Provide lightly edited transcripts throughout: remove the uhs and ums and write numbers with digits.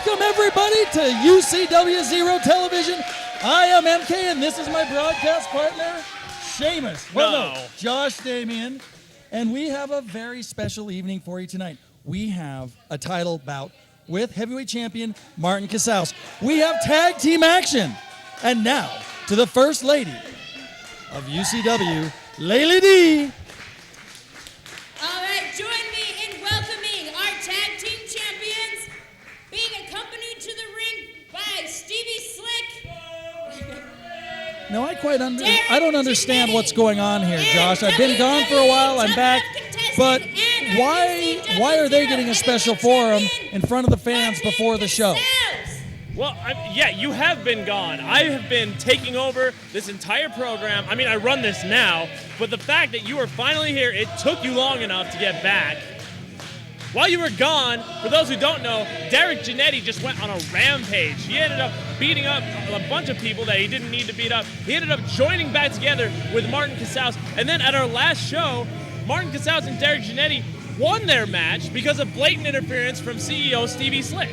Welcome, everybody, to UCW-Zero Television. I am MK, and this is my broadcast partner, Seamus. No. Josh Damian. And we have a very special evening for you tonight. We have a title bout with heavyweight champion Martin Casals. We have tag team action. And now, to the First Lady of UCW, Layla D. All right, join me in welcoming our tag team champions, being accompanied to the ring by Stevie Slick. No, I don't understand what's going on here, Josh. I've been gone for a while. I'm back. But why are they getting a special forum in front of the fans before the show? Well, yeah, you have been gone. I have been taking over this entire program. I mean, I run this now, but the fact that you are finally here, it took you long enough to get back. While you were gone, for those who don't know, Derek Giannetti just went on a rampage. He ended up beating up a bunch of people that he didn't need to beat up. He ended up joining back together with Martin Casals. And then at our last show, Martin Casals and Derek Giannetti won their match because of blatant interference from CEO Stevie Slick.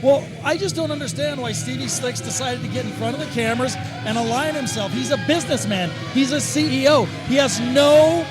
Well, I just don't understand why Stevie Slick's decided to get in front of the cameras and align himself. He's a businessman. He's a CEO. He has no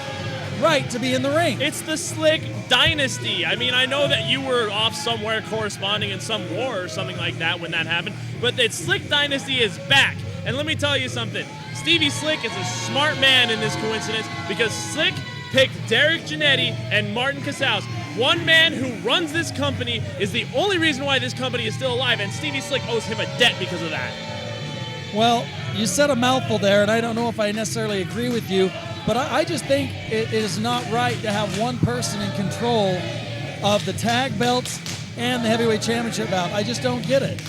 right to be in the ring. It's the Slick dynasty. I mean, I know that you were off somewhere corresponding in some war or something like that when that happened, but the Slick dynasty is back. And let me tell you something. Stevie Slick is a smart man in this coincidence because Slick picked Derek Giannetti and Martin Casals. One man who runs this company is the only reason why this company is still alive, and Stevie Slick owes him a debt because of that. Well, you said a mouthful there, and I don't know if I necessarily agree with you, but I just think it is not right to have one person in control of the tag belts and the heavyweight championship bout. I just don't get it.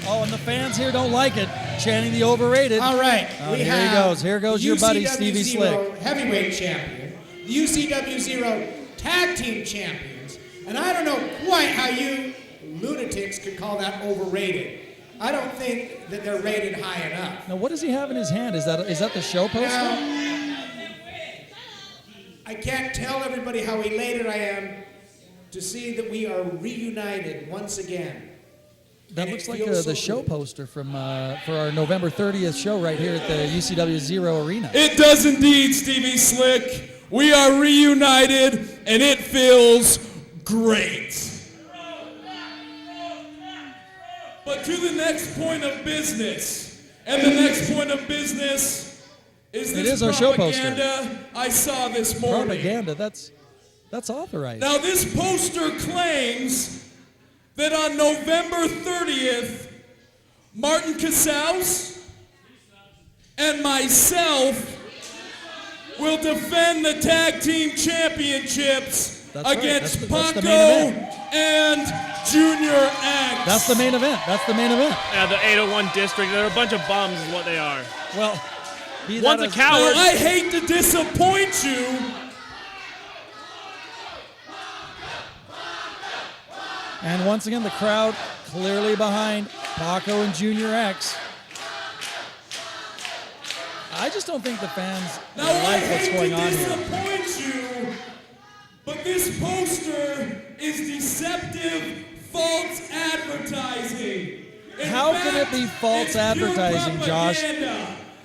Oh, and the fans here don't like it, chanting the overrated. All right, Here goes your buddy Stevie Slick. Heavyweight champion, the UCW-Zero tag team champions, and I don't know quite how you lunatics could call that overrated. I don't think that they're rated high enough. Now, what does he have in his hand? Is that the show poster? Now, I can't tell everybody how elated I am to see that we are reunited once again. That looks like the show poster from for our November 30th show right here at the UCW-Zero Arena. It does indeed, Stevie Slick. We are reunited, and it feels great. But to the next point of business, and the next point of business is this our show poster. propaganda I saw this morning. Propaganda, that's authorized. Now, this poster claims that on November 30th, Martin Casals and myself will defend the tag team championships against Paco and Junior X. That's the main event. Yeah, the 801 district, they're a bunch of bums is what they are. Well, one's a coward. Now, I hate to disappoint you, and once again, the crowd clearly behind Paco and Junior X. I just don't think the fans like what's going on here. I hate to disappoint you, but this poster is deceptive, false advertising. How can it be false advertising, Josh?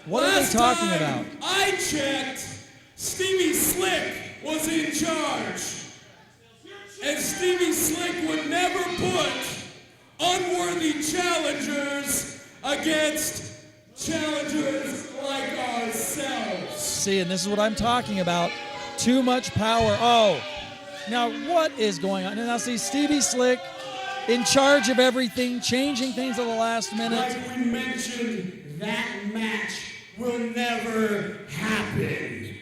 What are they talking about? I checked, Stevie Slick was in charge. And Stevie Slick would never put unworthy challengers against challengers like ourselves. See, and this is what I'm talking about. Too much power. Oh, now what is going on? And now see, Stevie Slick in charge of everything, changing things at the last minute. Like we mentioned, that match will never happen.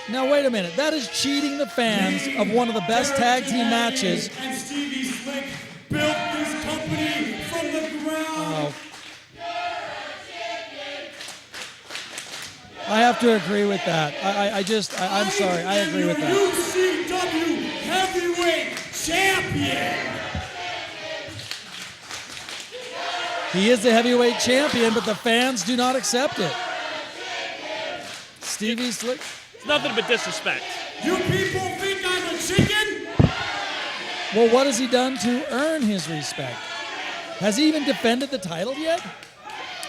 Now, wait a minute. That is cheating the fans of one of the best tag team matches. And Stevie Slick built this company from the ground. I have to agree with that. I'm sorry. I agree with that. UCW Heavyweight Champion. He is the heavyweight champion, but the fans do not accept it. Stevie Slick. It's nothing but disrespect. You people think I'm a chicken? Well, what has he done to earn his respect? Has he even defended the title yet?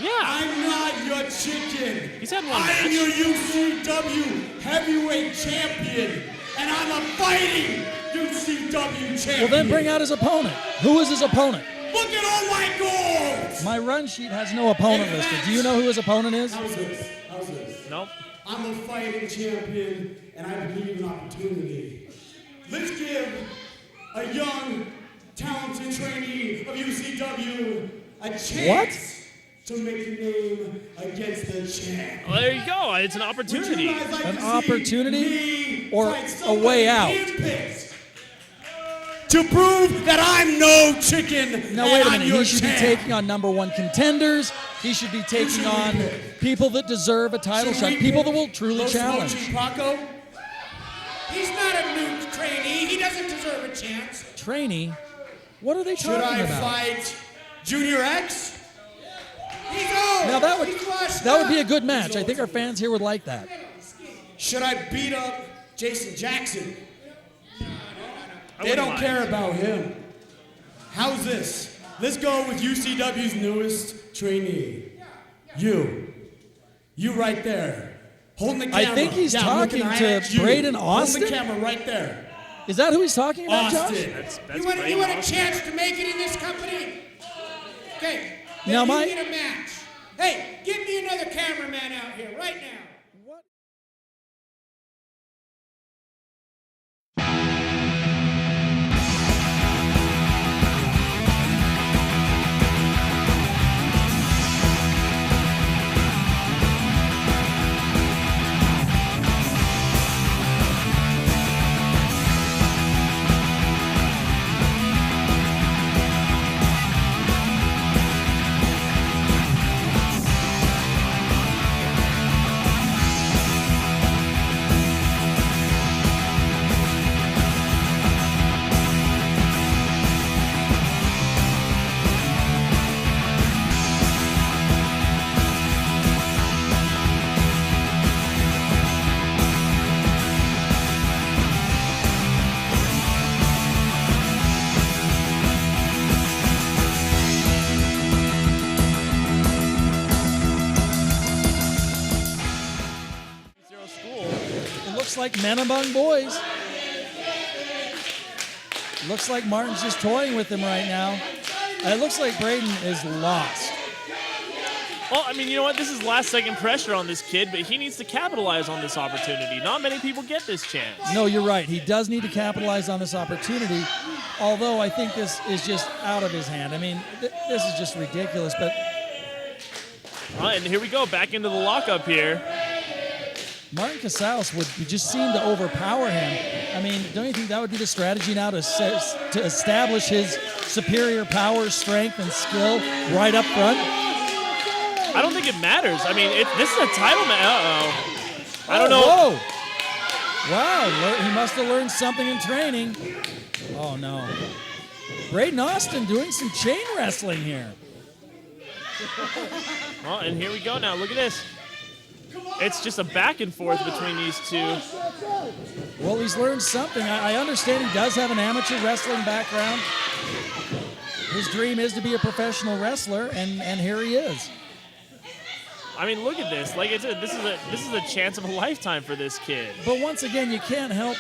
Yeah. I'm not your chicken. He's had one I match. am your UCW heavyweight champion, and I'm a fighting UCW champion. Well, then bring out his opponent. Who is his opponent? Look at all my goals. My run sheet has no opponent listed. Do you know who his opponent is? How's this? How's this? Nope. I'm a fighting champion, and I believe in opportunity. Let's give a young, talented trainee of UCW a chance to make a name against the champ. Well, there you go. It's an Would opportunity. you guys like An to see opportunity me or fight a somebody way out? handpicked to prove that I'm no chicken. Now, and wait a I'm minute. your He should champ. be taking on #1 contenders. He should be taking on people that deserve a title Should shot, we people that pick will truly Los challenge. Mochi Paco? He's not a new trainee. He doesn't deserve a chance. Trainee? What are they Should talking I about? fight Junior X? He's old. Now that would He's washed be a up. good match. I think our fans here would like that. Should I beat up Jason Jackson? I They wouldn't don't mind. care about him. How's this? Let's go with UCW's newest trainee. You right there. Holding the camera. I think he's I'm talking looking to at you. Braden Holding Austin? the camera right there. Is that who he's talking about, Josh? Austin. That's You want pretty a awesome. chance to make it in this company? Okay. Then Now, you my- need a match. Hey, get me another cameraman out here right now. What? Zero school. It looks like men among boys. Looks like Martin's just toying with him right now. It looks like Braden is lost. Well, I mean, you know what? This is last-second pressure on this kid, but he needs to capitalize on this opportunity. Not many people get this chance. No, you're right. He does need to capitalize on this opportunity, although I think this is just out of his hand. I mean, this is just ridiculous, but And here we go, back into the lockup here. Martin Casals would just seem to overpower him. I mean, don't you think that would be the strategy now to establish his superior power, strength, and skill right up front? I don't think it matters. I mean, this is a title match. Uh-oh. I don't know. Whoa. Wow, he must have learned something in training. Oh, no. Braden Austin doing some chain wrestling here. Well, and here we go now. Look at this. It's just a back and forth between these two. Well, he's learned something. I understand he does have an amateur wrestling background. His dream is to be a professional wrestler, and here he is. I mean, look at this. Like I said, this is a chance of a lifetime for this kid. But once again, you can't help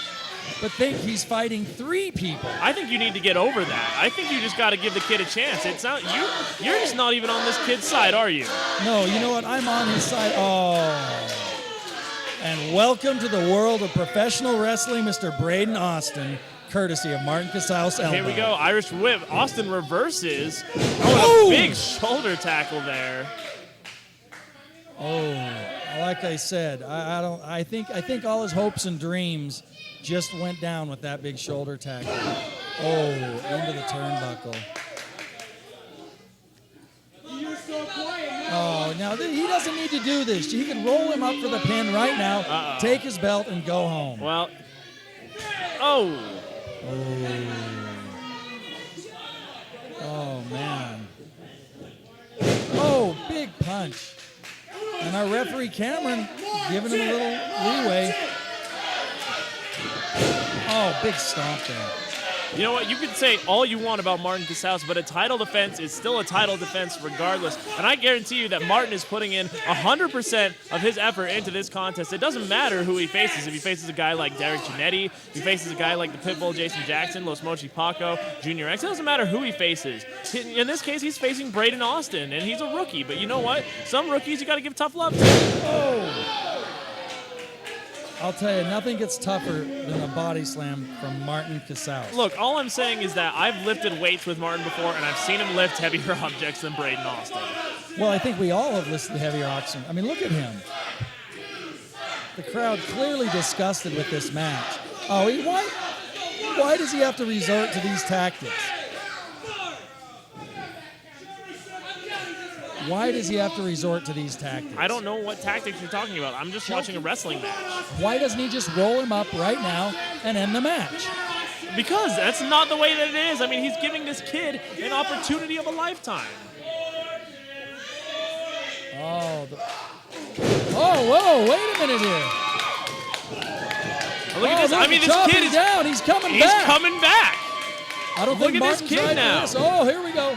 but think he's fighting 3 people. I think you need to get over that. I think you just got to give the kid a chance. It's not you're just not even on this kid's side, are you? No, you know what? I'm on his side. Oh. And welcome to the world of professional wrestling, Mr. Braden Austin, courtesy of Martin Casals elbow. Here we go, Irish whip. Austin reverses. Oh! A big shoulder tackle there. Oh, like I said, I think all his hopes and dreams just went down with that big shoulder tackle. Oh, into the turnbuckle. Oh, now he doesn't need to do this. He can roll him up for the pin right now, take his belt, and go home. Well, oh. Oh, man. Oh, big punch. And our referee, Cameron, giving him a little leeway. Oh, big stomp there. You know what? You can say all you want about Martin Casals, but a title defense is still a title defense regardless. And I guarantee you that Martin is putting in 100% of his effort into this contest. It doesn't matter who he faces. If he faces a guy like Derek Giannetti, if he faces a guy like the Pitbull Jason Jackson, Los Mochi Paco, Junior X, it doesn't matter who he faces. In this case, he's facing Braden Austin, and he's a rookie. But you know what? Some rookies you got to give tough love to. Oh. I'll tell you, nothing gets tougher than a body slam from Martin Casals. Look, all I'm saying is that I've lifted weights with Martin before, and I've seen him lift heavier objects than Braden Austin. Well, I think we all have listed heavier oxygen. I mean, look at him. The crowd clearly disgusted with this match. Oh, why does he have to resort to these tactics? Why does he have to resort to these tactics? I don't know what tactics you're talking about. I'm just watching a wrestling match. Why doesn't he just roll him up right now and end the match? Because that's not the way that it is. I mean, he's giving this kid an opportunity of a lifetime. Oh, whoa, wait a minute here. Look at this. I mean, this kid is down. He's coming back. He's coming back. I don't Look think at this Martin's kid right now. for this. Oh, here we go.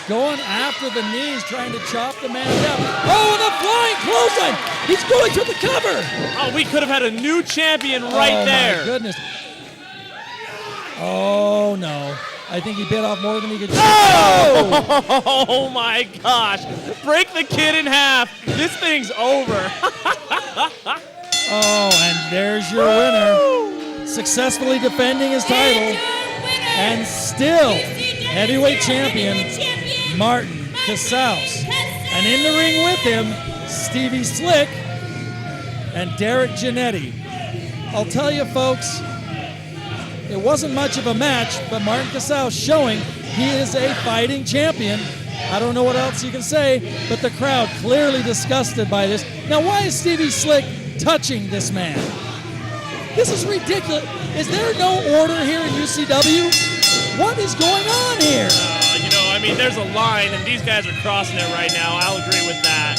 Going after the knees, trying to chop the man down. Oh, and a flying clothesline. He's going to the cover. Oh, we could have had a new champion right there. Oh, my goodness. Oh, no. I think he bit off more than he could chew. Oh! Oh, my gosh. Break the kid in half. This thing's over. Oh, and there's your winner. Successfully defending his title. And still heavyweight champion, Martin Casals. And in the ring with him, Stevie Slick and Derek Giannetti. I'll tell you, folks, it wasn't much of a match, but Martin Casals showing he is a fighting champion. I don't know what else you can say, but the crowd clearly disgusted by this. Now, why is Stevie Slick touching this man? This is ridiculous. Is there no order here in UCW? What is going on here? I mean, there's a line, and these guys are crossing it right now. I'll agree with that.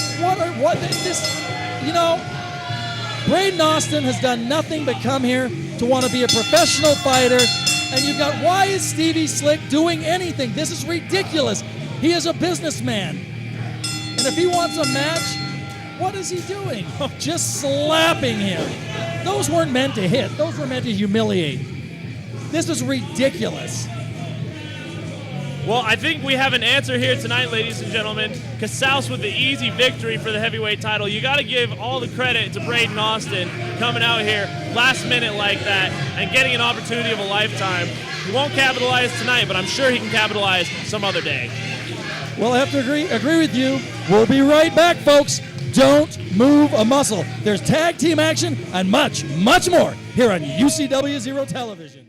Braden Austin has done nothing but come here to want to be a professional fighter, and you've got, why is Stevie Slick doing anything? This is ridiculous. He is a businessman, and if he wants a match, what is he doing? Just slapping him. Those weren't meant to hit. Those were meant to humiliate. This is ridiculous. Well, I think we have an answer here tonight, ladies and gentlemen. Casals with the easy victory for the heavyweight title. You got to give all the credit to Braden Austin coming out here last minute like that and getting an opportunity of a lifetime. He won't capitalize tonight, but I'm sure he can capitalize some other day. Well, I have to agree with you. We'll be right back, folks. Don't move a muscle. There's tag team action and much, much more here on UCW-Zero Television.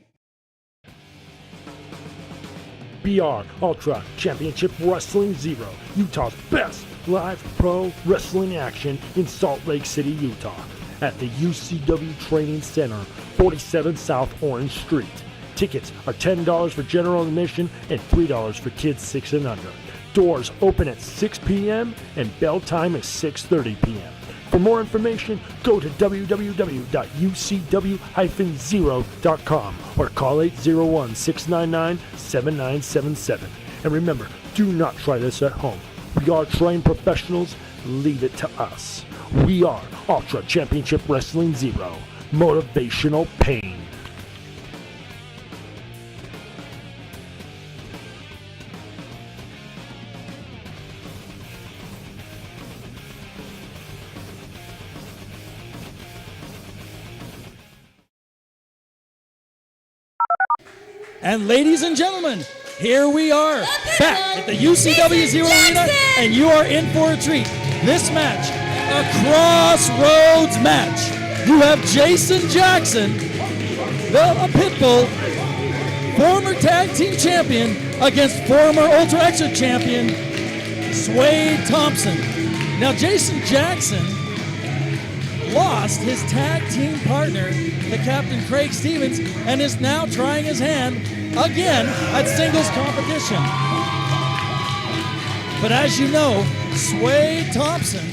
BR Ultra Championship Wrestling Zero, Utah's best live pro wrestling action in Salt Lake City, Utah, at the UCW Training Center, 47 South Orange Street. Tickets are $10 for general admission and $3 for kids 6 and under. Doors open at 6 p.m. and bell time is 6:30 p.m. For more information, go to www.ucw-zero.com or call 801-699-7977. And remember, do not try this at home. We are trained professionals. Leave it to us. We are Ultra Championship Wrestling Zero. Motivational pain. And ladies and gentlemen, here we are back at the UCW-Zero Arena, and you are in for a treat. This match, a crossroads match. You have Jason Jackson, a Pitbull, former tag team champion, against former Ultra Extra champion, Swade Thompson. Now, Jason Jackson lost his tag team partner, the Captain Craig Stevens, and is now trying his hand again at singles competition. But as you know, Swade Thompson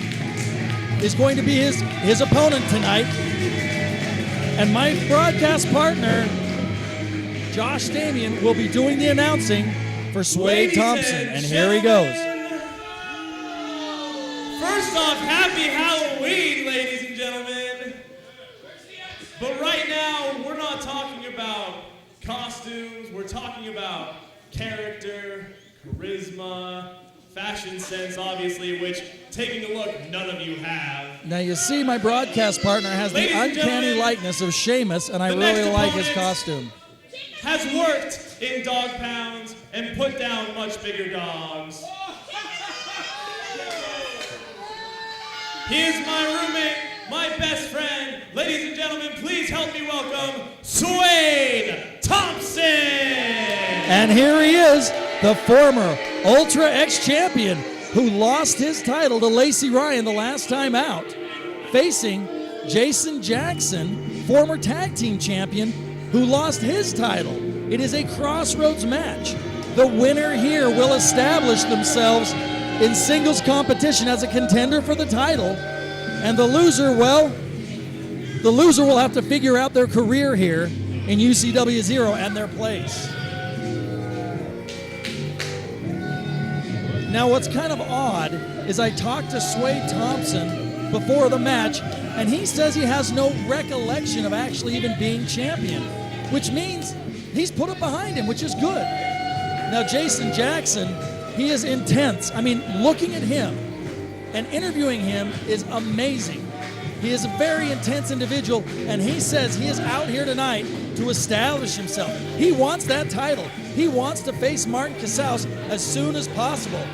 is going to be his opponent tonight. And my broadcast partner Josh Damian will be doing the announcing for Swade Ladies Thompson, and here he goes. First off, happy Halloween, ladies and gentlemen. But right now, we're not talking about costumes. We're talking about character, charisma, fashion sense, obviously, which, taking a look, none of you have. Now you see my broadcast partner has the Ladies and uncanny gentlemen, likeness of Sheamus, and I the really next like his opponent costume. Has worked in dog pounds and put down much bigger dogs. He is my roommate, my best friend. Ladies and gentlemen, please help me welcome Swade Thompson. And here he is, the former Ultra X champion who lost his title to Lacey Ryan the last time out, facing Jason Jackson, former tag team champion, who lost his title. It is a crossroads match. The winner here will establish themselves in singles competition as a contender for the title. And the loser, well, the loser will have to figure out their career here in UCW-Zero and their place. Now, what's kind of odd is I talked to Swade Thompson before the match, and he says he has no recollection of actually even being champion, which means he's put it behind him, which is good. Now, Jason Jackson, he is intense. I mean, looking at him and interviewing him is amazing. He is a very intense individual, and he says he is out here tonight to establish himself. He wants that title. He wants to face Martin Casaus as soon as possible.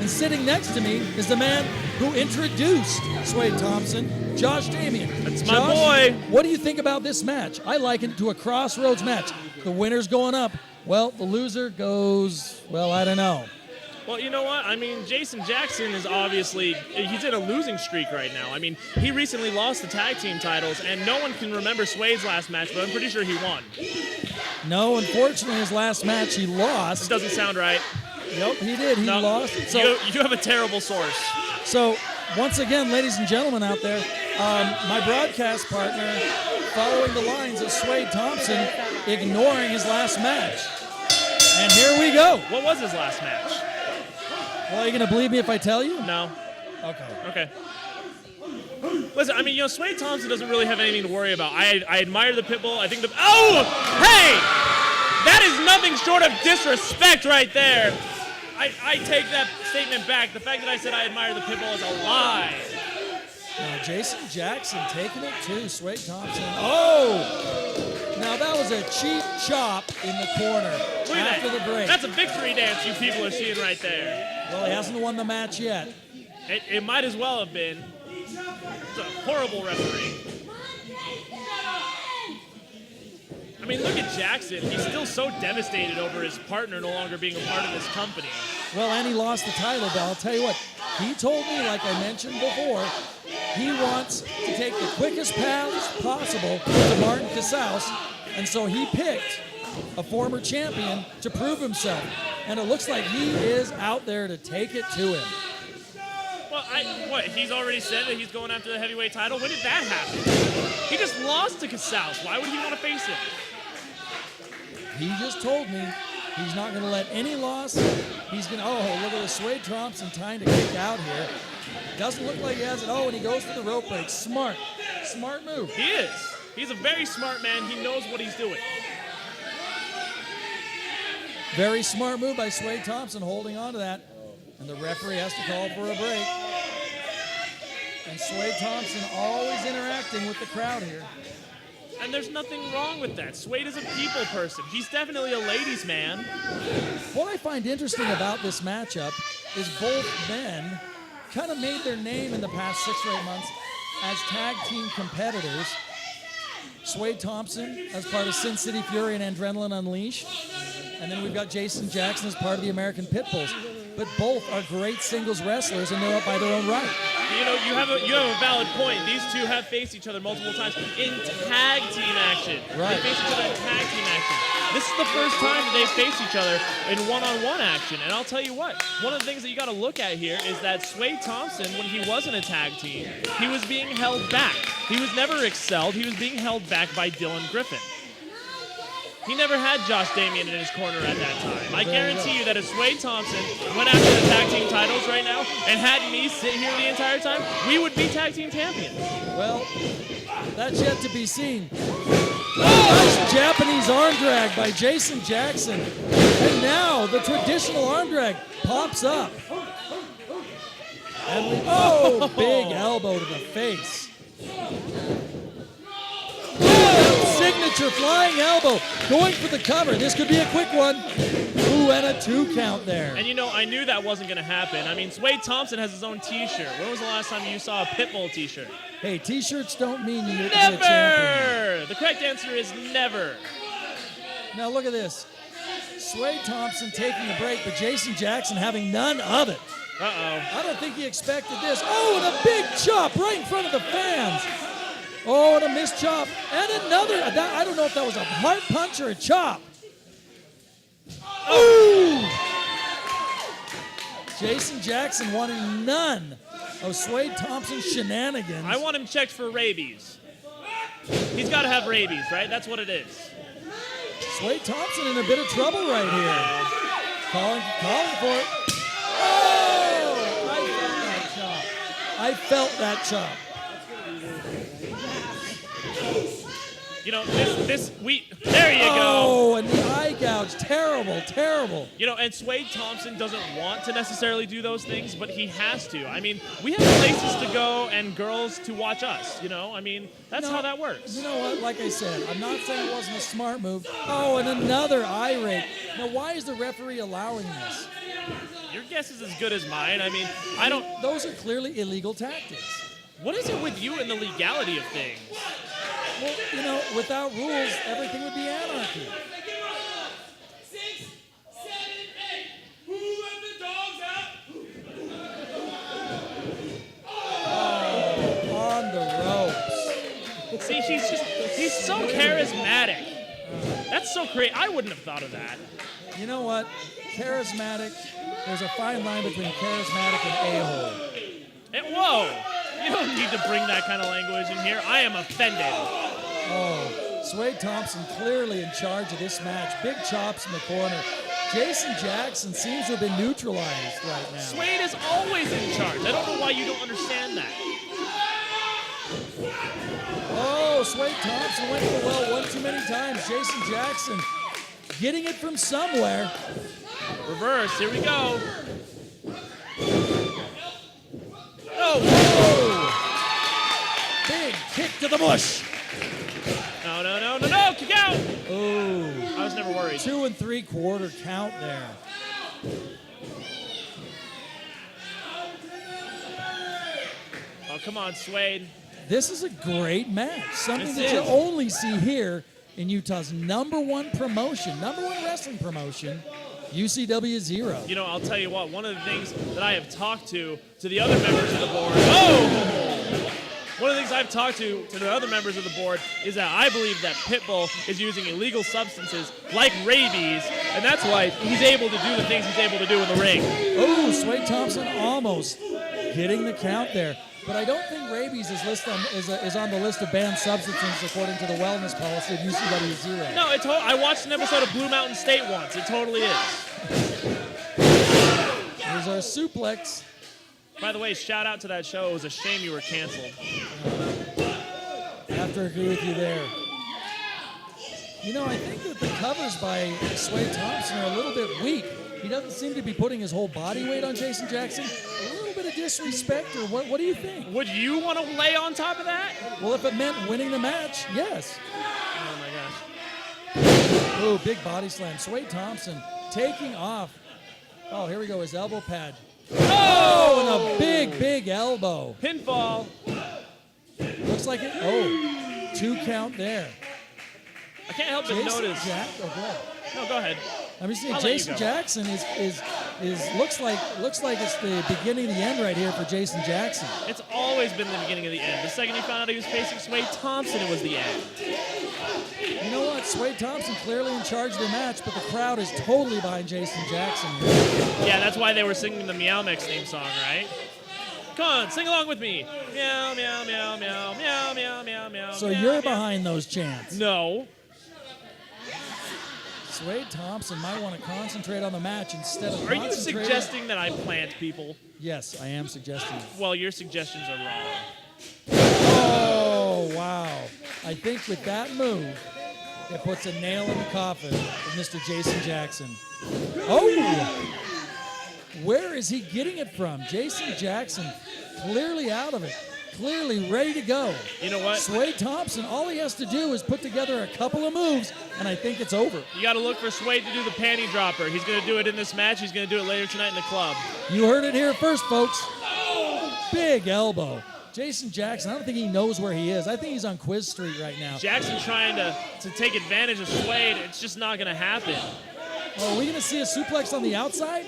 And sitting next to me is the man who introduced Swade Thompson, Josh Damian. That's Josh, my boy. What do you think about this match? I liken it to a crossroads match. The winner's going up. Well, the loser goes, well, I don't know. Well, you know what? I mean, Jason Jackson is obviously, he's in a losing streak right now. I mean, he recently lost the tag team titles, and no one can remember Swade's last match, but I'm pretty sure he won. No, unfortunately, his last match he lost. It doesn't sound right. Nope, he did. He lost. So, you have a terrible source. So, once again, ladies and gentlemen out there, my broadcast partner following the lines of Swade Thompson, ignoring his last match. And here we go. What was his last match? Well, are you going to believe me if I tell you? No. Okay. Listen, I mean, you know, Swade Thompson doesn't really have anything to worry about. I admire the Pitbull. I think oh! Hey! That is nothing short of disrespect right there. I take that statement back. The fact that I said I admire the Pitbull is a lie. Now, Jason Jackson taking it to Swade Thompson. Oh! Now, that was a cheap chop in the corner after the break. That's a victory dance you people are seeing right there. Well, he hasn't won the match yet. It might as well have been. It's a horrible referee. I mean, look at Jackson. He's still so devastated over his partner no longer being a part of this company. Well, and he lost the title, but I'll tell you what. He told me, like I mentioned before, he wants to take the quickest path possible to Martin Casaus, and so he picked a former champion to prove himself. And it looks like he is out there to take it to him. Well, he's already said that he's going after the heavyweight title? When did that happen? He just lost to Casaus. Why would he want to face him? He just told me he's not going to let any loss. He's going to, look at the Swade Thompson trying to kick out here. Doesn't look like he has it. Oh, and he goes for the rope break. Smart move. He is. He's a very smart man. He knows what he's doing. Very smart move by Swade Thompson, holding on to that. And the referee has to call for a break. And Swade Thompson always interacting with the crowd here. And there's nothing wrong with that. Swade is a people person. He's definitely a ladies' man. What I find interesting about this matchup is both men kind of made their name in the past 6 or 8 months as tag team competitors. Swade Thompson as part of Sin City Fury and Adrenaline Unleashed. And then we've got Jason Jackson as part of the American Pitbulls. But both are great singles wrestlers, and they're up by their own right. You know, you have a valid point. These two have faced each other multiple times in tag team action. Right. They faced each other in tag team action. This is the first time that they've faced each other in one-on-one action. And I'll tell you what, one of the things that you got to look at here is that Swade Thompson, when he was in a tag team, he was being held back. He was never excelled. He was being held back by Dylan Griffin. He never had Josh Damien in his corner at that time. I guarantee you that if Swade Thompson went after the tag team titles right now and had me sit here the entire time, we would be tag team champions. Well, that's yet to be seen. Nice Japanese arm drag by Jason Jackson. And now the traditional arm drag pops up. And big elbow to the face. Signature flying elbow, going for the cover. This could be a quick one. Ooh, and a 2 count there. And I knew that wasn't going to happen. I mean, Swade Thompson has his own t-shirt. When was the last time you saw a Pitbull t-shirt? Hey, t-shirts don't mean you're never! a champion. The correct answer is never. Now look at this. Swade Thompson taking a break, but Jason Jackson having none of it. Uh-oh. I don't think he expected this. Oh, and a big chop right in front of the fans. Oh, and a missed chop. And another. I don't know if that was a heart punch or a chop. Ooh! Jason Jackson wanting none of Swade Thompson's shenanigans. I want him checked for rabies. He's got to have rabies, right? That's what it is. Swade Thompson in a bit of trouble right here. Calling for it. Oh! I felt that chop. There you go. Oh, and the eye gouge, terrible. And Swade Thompson doesn't want to necessarily do those things, but he has to. I mean, we have places to go and girls to watch us, I mean, that's how that works. You know what, like I said, I'm not saying it wasn't a smart move. Oh, and another eye rape. Now, why is the referee allowing this? Your guess is as good as mine. I mean, Those are clearly illegal tactics. What is it with you and the legality of things? Well, without rules, everything would be anarchy. 6, 7, 8. Who let the dogs out? Oh, on the ropes. See, he's so charismatic. That's so great. I wouldn't have thought of that. You know what? Charismatic, there's a fine line between charismatic and a-hole. Whoa! You don't need to bring that kind of language in here. I am offended. Oh, Swade Thompson clearly in charge of this match. Big chops in the corner. Jason Jackson seems to have been neutralized right now. Swade is always in charge. I don't know why you don't understand that. Oh, Swade Thompson went for the well one too many times. Jason Jackson getting it from somewhere. Reverse, here we go. Oh! Big kick to the bush. No, kick out. Oh. I was never worried. 2 3/4 count there. Oh, come on, Swade. This is a great match. Something This that you is. only see here in Utah's number one wrestling promotion, UCW-Zero. I'll tell you what, one of the things that I have talked to the other members of the board. Oh! One of the things I've talked to the other members of the board is that I believe that Pitbull is using illegal substances like rabies, and that's why he's able to do the things he's able to do in the ring. Oh, Swade Thompson almost getting the count there. But I don't think rabies is on the list of banned substances according to the wellness policy of UCW-Zero. No, I watched an episode of Blue Mountain State once. It totally is. Here's our suplex. By the way, shout out to that show. It was a shame you were canceled. I have to agree with you there. I think that the covers by Swade Thompson are a little bit weak. He doesn't seem to be putting his whole body weight on Jason Jackson. A little bit of disrespect, or what do you think? Would you want to lay on top of that? Well, if it meant winning the match, yes. Oh, my gosh. Oh, big body slam. Swade Thompson taking off. Oh, here we go, his elbow pad. Oh, and a big elbow. Pinfall. Looks like it. Oh, 2 count there. I can't help but notice. Go ahead. No, go ahead. Let me see. I'll let you Jason go. Jackson is looks like it's the beginning of the end right here for Jason Jackson. It's always been the beginning of the end. The second he found out he was facing Swade Thompson, it was the end. You know what? Swade Thompson clearly in charge of the match, but the crowd is totally behind Jason Jackson here. Yeah, that's why they were singing the Meow Mix theme song, right? Come on, sing along with me. Meow, meow, meow, meow, meow, meow, meow, meow. So meow, you're meow. behind those chants. No. Swade Thompson might want to concentrate on the match instead of Are you concentrating- suggesting that I plant people? Yes, I am suggesting. Well, your suggestions are wrong. Oh, wow. I think with that move, it puts a nail in the coffin of Mr. Jason Jackson. Oh! Where is he getting it from? Jason Jackson clearly out of it. Clearly ready to go. You know what? Swade Thompson, all he has to do is put together a couple of moves, and I think it's over. You got to look for Swade to do the panty dropper. He's going to do it in this match. He's going to do it later tonight in the club. You heard it here first, folks. Big elbow. Jason Jackson, I don't think he knows where he is. I think he's on Quiz Street right now. Jackson trying to take advantage of Swade. It's just not going to happen. Oh, are we going to see a suplex on the outside?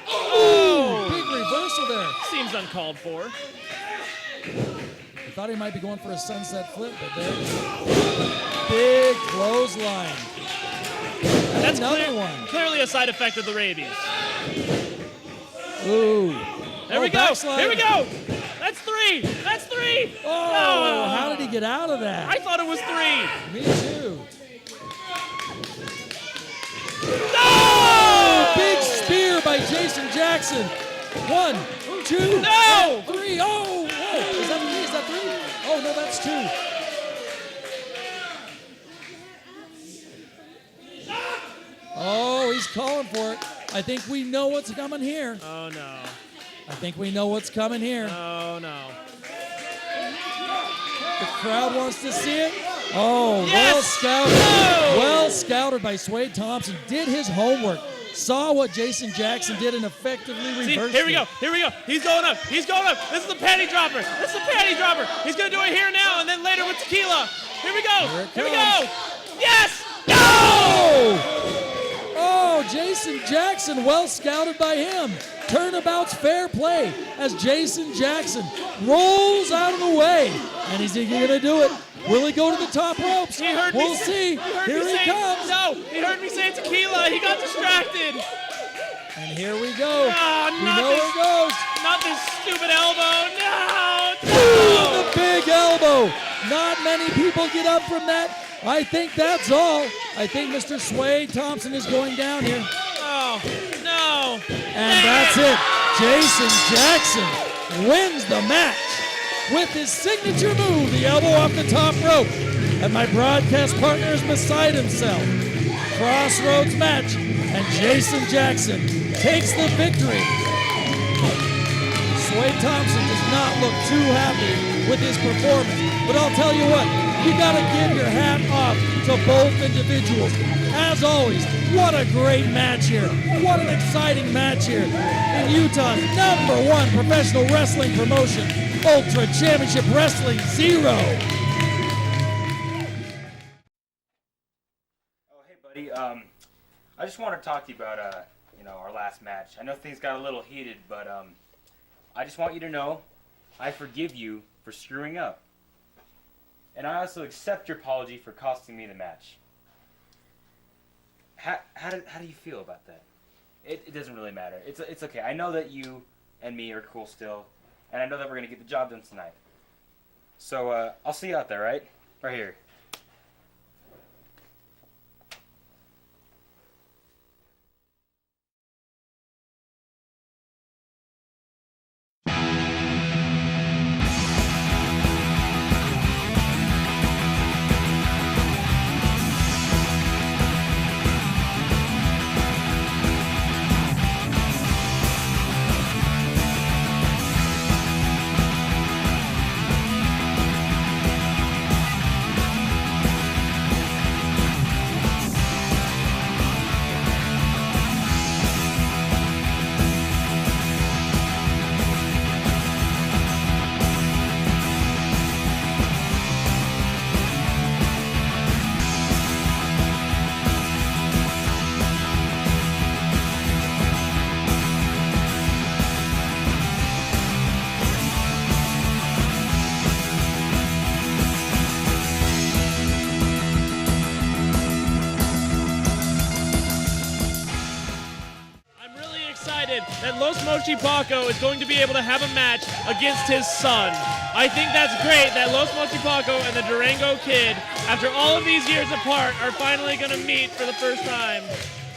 Oh, big reversal there. Seems uncalled for. I thought he might be going for a sunset flip, but there. Big clothesline. That's another one. Clearly a side effect of the rabies. Ooh. There we go. Backslide. Here we go. That's three. That's three. Oh, how did he get out of that? I thought it was three. Me too. No! Big spear by Jason Jackson. 1, 2, No! 3. Oh, whoa. Is that three? Is that three? Oh, no, that's 2. Oh, he's calling for it. I think we know what's coming here. Oh, no. I think we know what's coming here. Oh, no. The crowd wants to see it. Oh, Yes! well scouted. No! Well scouted by Swade Thompson. Did his homework. Saw what Jason Jackson did and effectively See, reversed here we go. it. Here we go. He's going up. He's going up. This is the panty dropper. This is the panty dropper. He's going to do it here now and then later with tequila. Here we go. Here it we comes. go. Yes. No! Oh, Jason Jackson, well scouted by him. Turnabout's fair play as Jason Jackson rolls out of the way. And is he going to do it? Will he go to the top ropes? He heard we'll me see. Here he say, comes. No, he heard me say tequila. He got distracted. And here we go. Oh, we not know this, where it goes. Not this stupid elbow. No. Ooh, the big elbow. Not many people get up from that. I think that's all. I think Mr. Swade Thompson is going down here. Oh, no. And that's it. Jason Jackson wins the match with his signature move, the elbow off the top rope. And my broadcast partner is beside himself. Crossroads match, and Jason Jackson takes the victory. Swade Thompson does not look too happy with his performance, but I'll tell you what, you gotta give your hat off to both individuals. As always, what a great match here. What an exciting match here in Utah's #1 professional wrestling promotion, Ultra Championship Wrestling Zero. Oh, hey, buddy. I just want to talk to you about, our last match. I know things got a little heated, but, I just want you to know I forgive you for screwing up. And I also accept your apology for costing me the match. How do you feel about that? It doesn't really matter. It's okay. I know that you and me are cool still, and I know that we're going to get the job done tonight. So, I'll see you out there, right? Right here. That Los Mochi Paco is going to be able to have a match against his son. I think that's great that Los Mochi Paco and the Durango Kid after all of these years apart, are finally going to meet for the first time.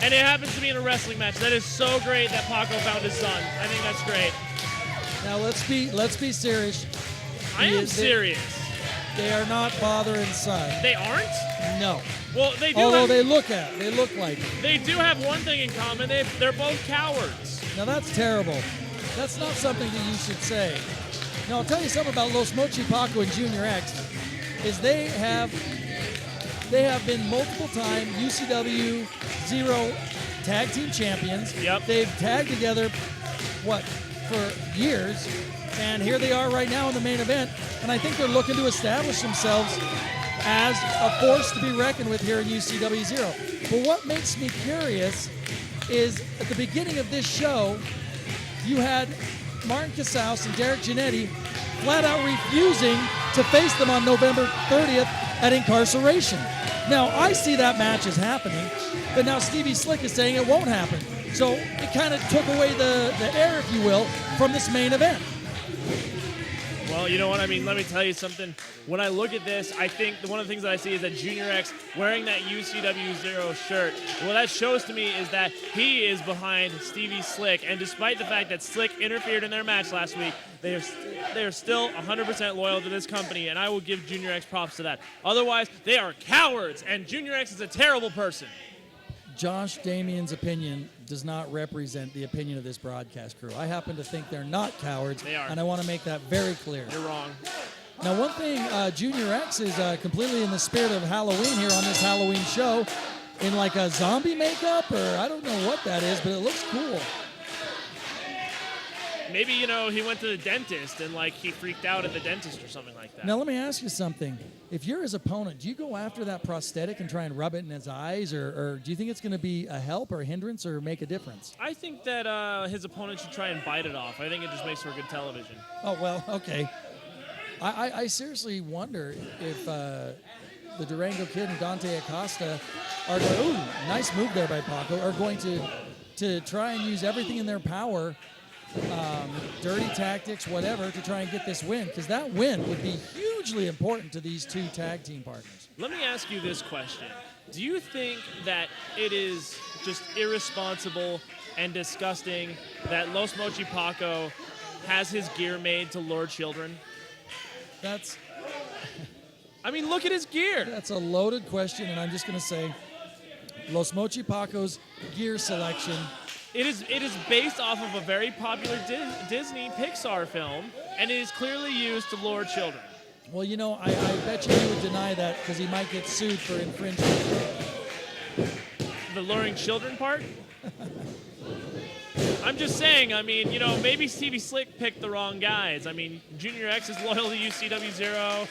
And it happens to be in a wrestling match. That is so great that Paco found his son. I think that's great. Now let's be serious. I am serious. They are not father and son. They aren't? No. Well, they do. Although they look like it. They do have one thing in common. They're both cowards. Now that's terrible. That's not something that you should say. Now I'll tell you something about Los Mochi Paco and Junior X. Is they have been multiple time UCW-Zero tag team champions. Yep. They've tagged together, for years, and here they are right now in the main event, and I think they're looking to establish themselves as a force to be reckoned with here in UCW-Zero. But what makes me curious is at the beginning of this show, you had Martin Casaus and Derek Giannetti flat out refusing to face them on November 30th at Incarceration. Now, I see that match as happening, but now Stevie Slick is saying it won't happen. So it kind of took away the air, if you will, from this main event. Well, you know what? I mean, let me tell you something. When I look at this, I think one of the things that I see is that Junior X wearing that UCW-Zero shirt, what that shows to me is that he is behind Stevie Slick. And despite the fact that Slick interfered in their match last week, they are still 100% loyal to this company, and I will give Junior X props to that. Otherwise, they are cowards, and Junior X is a terrible person. Josh Damien's opinion does not represent the opinion of this broadcast crew. I happen to think they're not cowards, They are. and I want to make that very clear. You're wrong. Now, one thing, Junior X is completely in the spirit of Halloween here on this Halloween show in like a zombie makeup, or I don't know what that is, but it looks cool. Maybe, he went to the dentist and, he freaked out at the dentist or something like that. Now, let me ask you something. If you're his opponent, do you go after that prosthetic and try and rub it in his eyes, or do you think it's going to be a help or a hindrance or make a difference? I think that his opponent should try and bite it off. I think it just makes for good television. Oh, well, okay. I seriously wonder if the Durango Kid and Dante Acosta are going, nice move there by Paco, are going to try and use everything in their power, dirty tactics, whatever, to try and get this win, because that win would be hugely important to these two tag team partners. Let me ask you this question. Do you think that it is just irresponsible and disgusting that Los Mochi Paco has his gear made to lure children? I mean, look at his gear. That's a loaded question, and I'm just going to say Los Mochi Paco's gear selection. It is based off of a very popular Disney Pixar film, and it is clearly used to lure children. Well, I bet you he would deny that because he might get sued for infringement. The luring children part? I'm just saying, maybe Stevie Slick picked the wrong guys. Junior X is loyal to UCW-Zero.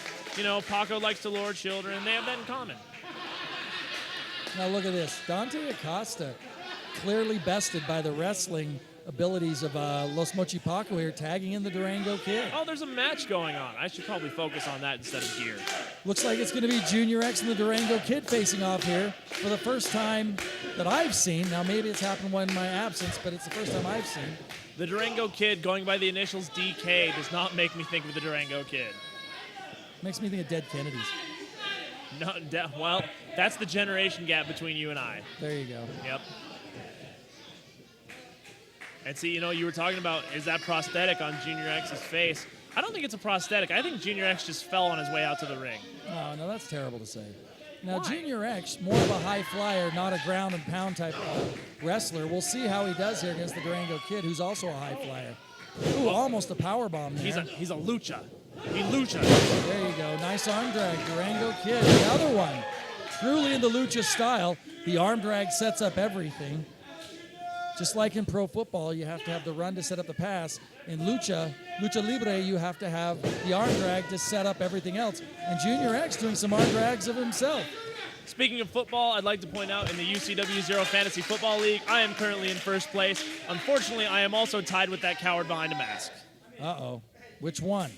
Paco likes to lure children. They have that in common. Now look at this. Dante Acosta, clearly bested by the wrestling abilities of Los Mochi Paco here, tagging in the Durango Kid. Oh, there's a match going on. I should probably focus on that instead of gear. Looks like it's going to be Junior X and the Durango Kid facing off here for the first time that I've seen. Now, maybe it's happened in my absence, but it's the first time I've seen. The Durango Kid, going by the initials DK, does not make me think of the Durango Kid. Makes me think of Dead Kennedys. No, well, that's the generation gap between you and I. There you go. Yep. And see, you were talking about, is that prosthetic on Junior X's face? I don't think it's a prosthetic. I think Junior X just fell on his way out to the ring. Oh, no, that's terrible to say. Now, Why? Junior X, more of a high flyer, not a ground and pound type wrestler. We'll see how he does here against the Durango Kid, who's also a high flyer. Ooh, almost a power bomb there. He's a lucha. He lucha. There you go. Nice arm drag. Durango Kid, the other one. Truly in the lucha style. The arm drag sets up everything. Just like in pro football, you have to have the run to set up the pass. In lucha libre, you have to have the arm drag to set up everything else. And Junior X doing some arm drags of himself. Speaking of football, I'd like to point out in the UCW-Zero Fantasy Football League, I am currently in first place. Unfortunately, I am also tied with that coward behind a mask. Uh-oh. Which one?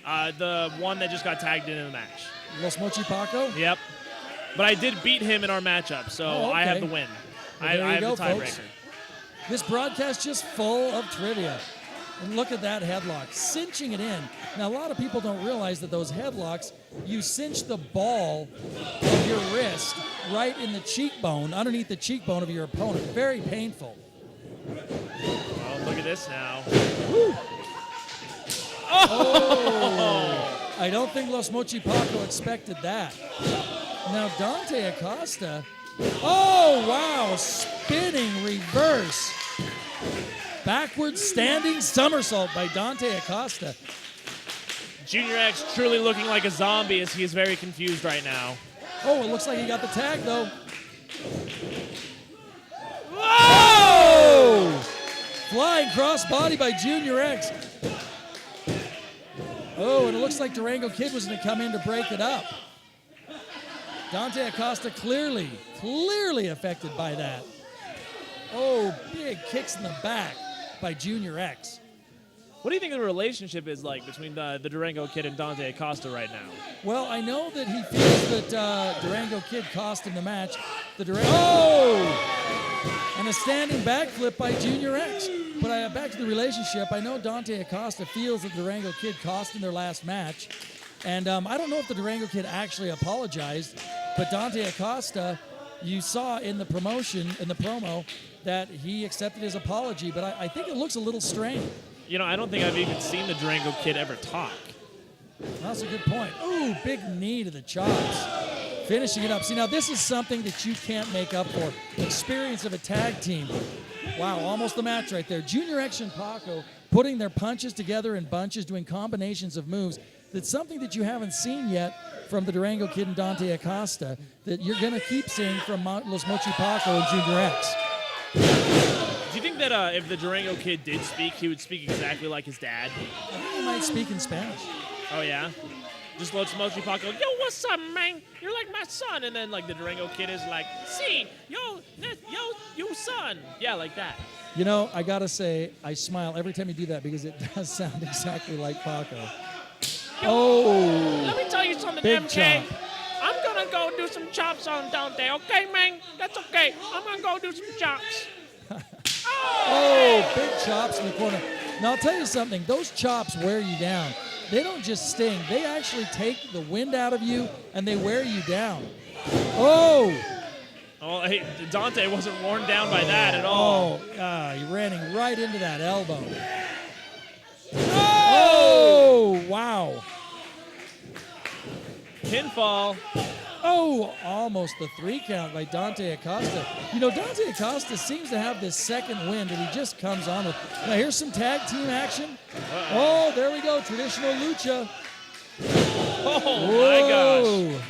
The one that just got tagged in the match. Los Mochi Paco? Yep. But I did beat him in our matchup, so Oh, okay. I have the win. Well, I there you have go, the tiebreaker. folks. This broadcast just full of trivia. And look at that headlock, cinching it in. Now, a lot of people don't realize that those headlocks, you cinch the ball of your wrist right in the cheekbone, underneath the cheekbone of your opponent. Very painful. Oh, look at this now. Woo. Oh! I don't think Los Mochipaco expected that. Now, Dante Acosta, oh, wow, spinning reverse. Backward standing somersault by Dante Acosta. Junior X truly looking like a zombie as he is very confused right now. Oh, it looks like he got the tag, though. Whoa! Flying crossbody by Junior X. Oh, and it looks like Durango Kid was going to come in to break it up. Dante Acosta clearly affected by that. Oh, big kicks in the back by Junior X. What do you think the relationship is like between the Durango Kid and Dante Acosta right now? Well, I know that he feels that Durango Kid cost him the match. Oh! And a standing backflip by Junior X. But back to the relationship, I know Dante Acosta feels that Durango Kid cost him their last match. And I don't know if the Durango Kid actually apologized, but Dante Acosta, you saw in the promo, that he accepted his apology, but I think it looks a little strained. You know, I don't think I've even seen the Durango Kid ever talk. That's a good point. Ooh, big knee to the chops. Finishing it up. See, now this is something that you can't make up for. Experience of a tag team. Wow, almost the match right there. Junior X and Paco putting their punches together in bunches, doing combinations of moves. That's something that you haven't seen yet from the Durango Kid and Dante Acosta that you're going to keep seeing from Los Mochipaco and Junior X. Do you think that if the Durango Kid did speak, he would speak exactly like his dad? I think he might speak in Spanish. Oh, yeah? Just Los Mochipaco, yo, what's up, man? You're like my son. And then, like, the Durango Kid is like, see, yo, you son. Yeah, like that. You know, I got to say, I smile every time you do that because it does sound exactly like Paco. Oh! Let me tell you something, big MK. chop. I'm going to go do some chops on Dante, okay, man? That's okay. I'm going to go do some chops. Oh, big chops in the corner. Now, I'll tell you something. Those chops wear you down. They don't just sting. They actually take the wind out of you, and they wear you down. Oh! Oh, hey, Dante wasn't worn down by that at all. Oh, he ran him right into that elbow. Oh, wow. Pinfall. Oh, almost the 3 count by Dante Acosta. You know, Dante Acosta seems to have this second wind that he just comes on with. Now, here's some tag team action. Oh, there we go. Traditional lucha. Oh, Whoa. my gosh.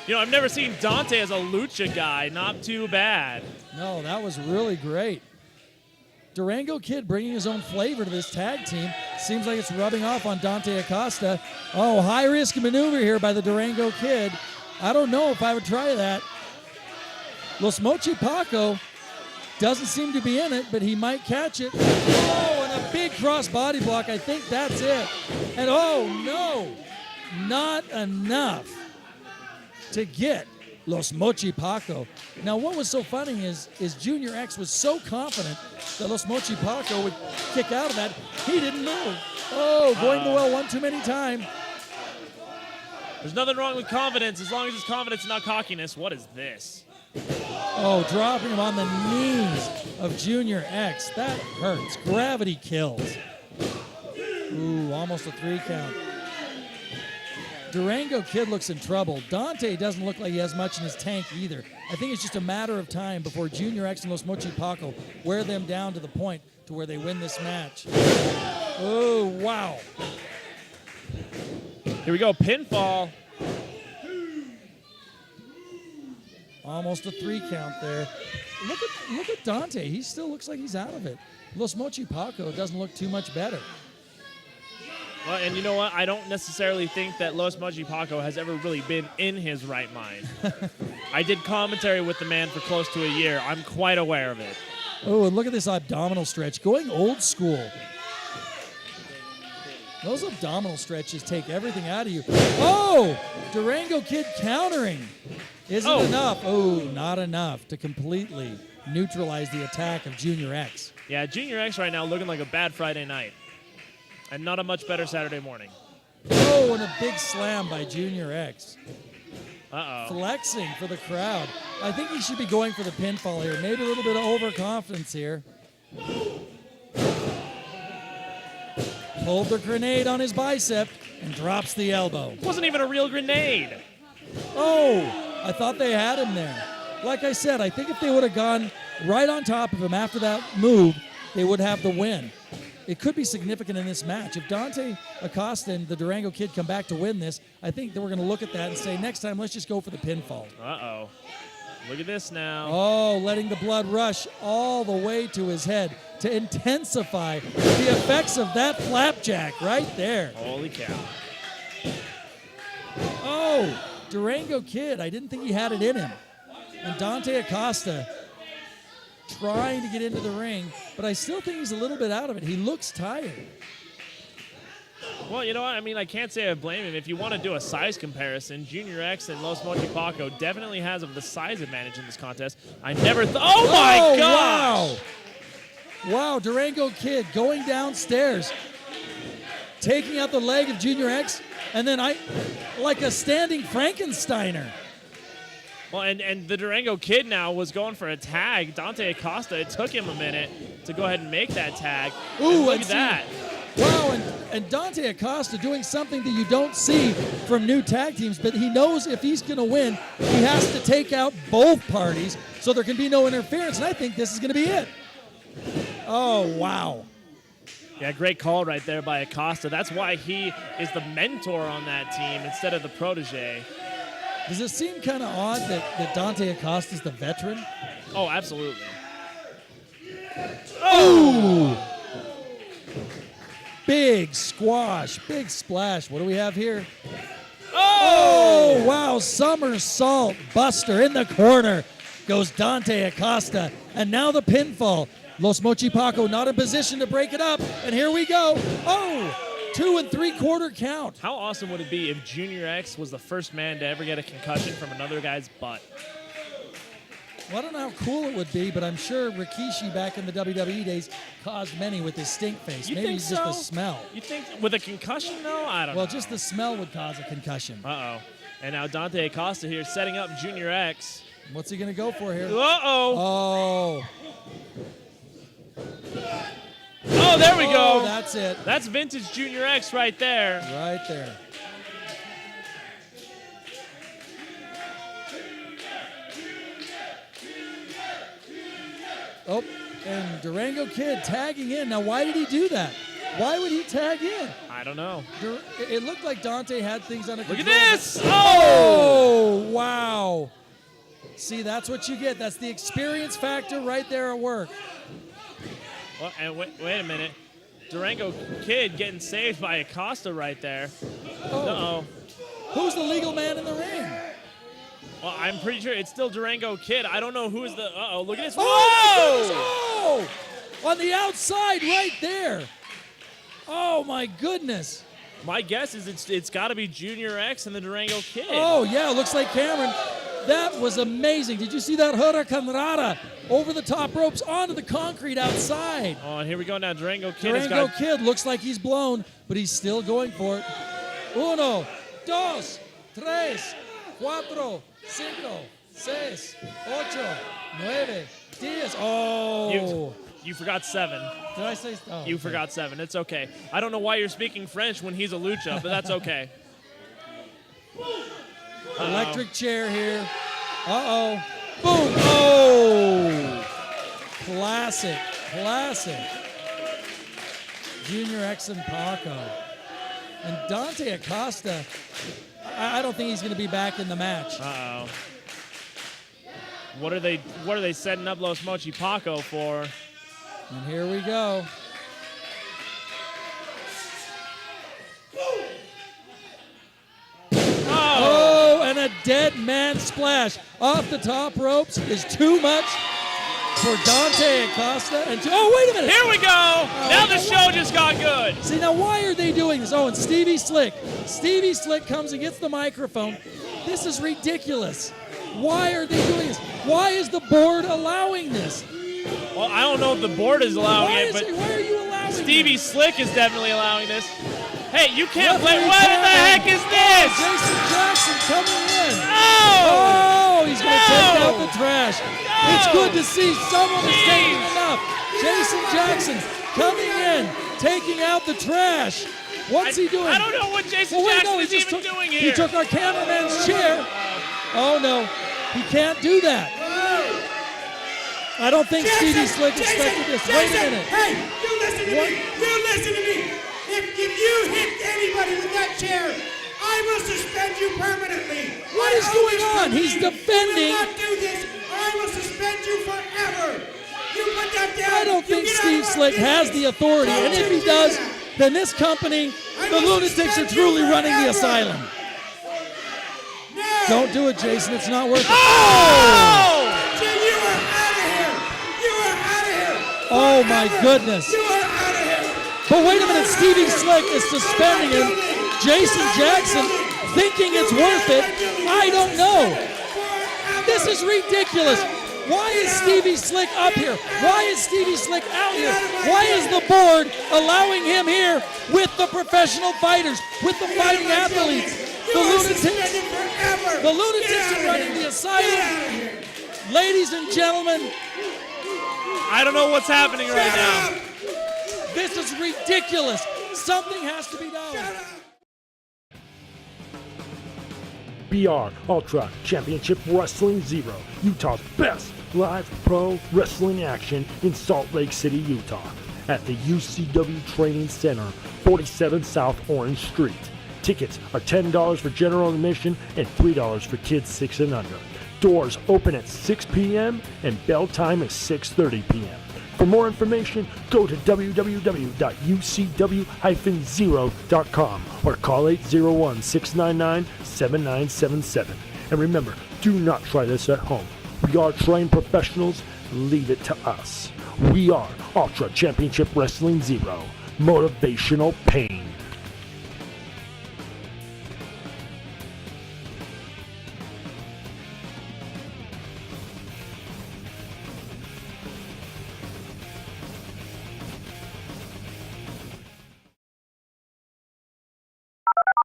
You know, I've never seen Dante as a lucha guy. Not too bad. No, that was really great. Durango Kid bringing his own flavor to this tag team. Seems like it's rubbing off on Dante Acosta. Oh, high-risk maneuver here by the Durango Kid. I don't know if I would try that. Los Mochipaco doesn't seem to be in it, but he might catch it. Oh, and a big cross body block. I think that's it. And oh, no, not enough to get Los Mochipaco. Now, what was so funny is Junior X was so confident that Los Mochipaco would kick out of that. He didn't move. Oh, going the well one too many times. There's nothing wrong with confidence as long as it's confidence and not cockiness. What is this? Oh, dropping him on the knees of Junior X. That hurts. Gravity kills. Ooh, almost a 3 count. Durango Kid looks in trouble. Dante doesn't look like he has much in his tank either. I think it's just a matter of time before Junior X and Los Mochipaco wear them down to the point to where they win this match. Oh, wow. Here we go, pinfall. Almost a 3 count there. Look at Dante. He still looks like he's out of it. Los Mochipaco doesn't look too much better. Well, and you know what? I don't necessarily think that Los Mochipaco has ever really been in his right mind. I did commentary with the man for close to a year. I'm quite aware of it. Oh, and look at this abdominal stretch. Going old school. Those abdominal stretches take everything out of you. Oh, Durango Kid countering. Isn't enough. Oh, not enough to completely neutralize the attack of Junior X. Yeah, Junior X right now looking like a bad Friday night. And not a much better Saturday morning. Oh, and a big slam by Junior X. Uh-oh. Flexing for the crowd. I think he should be going for the pinfall here. Maybe a little bit of overconfidence here. Pulled the grenade on his bicep and drops the elbow. It wasn't even a real grenade. Oh, I thought they had him there. Like I said, I think if they would have gone right on top of him after that move, they would have the win. It could be significant in this match. If Dante Acosta and the Durango Kid come back to win this, I think that we're going to look at that and say, next time, let's just go for the pinfall. Uh-oh. Look at this now. Oh, letting the blood rush all the way to his head to intensify the effects of that flapjack right there. Holy cow. Oh, Durango Kid, I didn't think he had it in him. And Dante Acosta trying to get into the ring, but I still think he's a little bit out of it. He looks tired. Well, you know what? I mean, I can't say I blame him. If you want to do a size comparison, Junior X and Los Mochipaco definitely has the size advantage in this contest. I never thought. Oh, my gosh! Wow. Wow, Durango Kid going downstairs, taking out the leg of Junior X, and then like a standing Frankensteiner. Well, and the Durango Kid now was going for a tag. Dante Acosta, it took him a minute to go ahead and make that tag. Ooh, and look at that. Wow, and Dante Acosta doing something that you don't see from new tag teams, but he knows if he's going to win, he has to take out both parties so there can be no interference, and I think this is going to be it. Oh, wow. Yeah, great call right there by Acosta. That's why he is the mentor on that team instead of the protege. Does it seem kind of odd that Dante Acosta is the veteran? Oh, absolutely. Oh! Big squash, big splash. What do we have here? Oh, wow, somersault buster in the corner goes Dante Acosta. And now the pinfall. Los Mochipaco not in position to break it up. And here we go. Oh! 2 3/4 count. How awesome would it be if Junior X was the first man to ever get a concussion from another guy's butt? Well, I don't know how cool it would be, but I'm sure Rikishi back in the WWE days caused many with his stink face. You Maybe think it's just so? the smell. You think with a concussion, though? I don't know. Well, just the smell would cause a concussion. Uh-oh. And now Dante Acosta here setting up Junior X. What's he going to go for here? Uh-oh. Oh. Oh, there we go. That's it. That's vintage Junior X right there. Right there. Oh, and Durango Kid tagging in. Now, why did he do that? Why would he tag in? I don't know. It looked like Dante had things under control. Look at this! Oh, wow. See, that's what you get. That's the experience factor right there at work. Well, and wait a minute. Durango Kid getting saved by Acosta right there. Oh. Uh-oh. Who's the legal man in the ring? Well, I'm pretty sure it's still Durango Kid. I don't know who is the... Uh-oh, look at this. Whoa! Oh, on the outside right there. Oh, my goodness. My guess is it's got to be Junior X and the Durango Kid. Oh, yeah, looks like Cameron. That was amazing. Did you see that hurricanrana over the top ropes onto the concrete outside? Oh, and here we go now. Durango Kid Durango Kid looks like he's blown, but he's still going for it. 1, 2, 3, 4, 5, 6, 8, 9, 10. Oh. You forgot 7. Did I say? Oh, you forgot 7. It's okay. I don't know why you're speaking French when he's a lucha, but that's okay. Electric chair here. Uh-oh. Boom. Oh. Classic. Junior X and Paco. And Dante Acosta, I don't think he's going to be back in the match. Uh-oh. What are they setting up Los Mochipaco for? And here we go. Oh, and a dead man splash off the top ropes is too much for Dante Acosta. And oh, wait a minute. Here we go. Now the show just got good. See, now why are they doing this? Oh, and Stevie Slick. Stevie Slick comes and gets the microphone. This is ridiculous. Why are they doing this? Why is the board allowing this? Well, I don't know if the board is allowing it, but why are you allowing Stevie Slick is definitely allowing this. Hey, you can't play. Referee What the heck counting. is this? Jason Jackson coming in. Oh! He's going to take out the trash. No! It's good to see someone is taking Jeez. enough. Jason Jackson coming in, taking out the trash. What's he doing? I don't know what Jason Jackson is even doing here. He took our cameraman's chair. Oh, no. He can't do that. I don't think Stevie Slick expected this. Wait a minute. Hey, you listen to me. You listen to me. If you hit anybody with that chair, I will suspend you permanently. What is going on? He's defending. You will not do this, or I will suspend you forever. You put that down. I don't think Steve Slick has the authority, and if he does, then this company, the lunatics, are truly running the asylum. No. Don't do it, Jason. It's not worth it. Oh! You are out of here. You are out of here. Oh, my goodness. You are out of here. But wait a minute, Stevie Slick is suspending him. Jason Jackson thinking it's worth it. I don't know. This is ridiculous. Why is Stevie Slick up here? Why is Stevie Slick out here? Why is the board allowing him here with the professional fighters, with the fighting athletes? The lunatics are running the asylum. Ladies and gentlemen, I don't know what's happening right now. this is ridiculous. Something has to be done. BR Ultra Championship Wrestling Zero, Utah's best live pro wrestling action in Salt Lake City, Utah, at the UCW Training Center, 47 South Orange Street. Tickets are $10 for general admission and $3 for kids 6 and under. Doors open at 6 p.m. and bell time is 6:30 p.m. For more information, go to www.ucw-zero.com or call 801-699-7977. And remember, do not try this at home. We are trained professionals. Leave it to us. We are Ultra Championship Wrestling Zero. Motivational pain.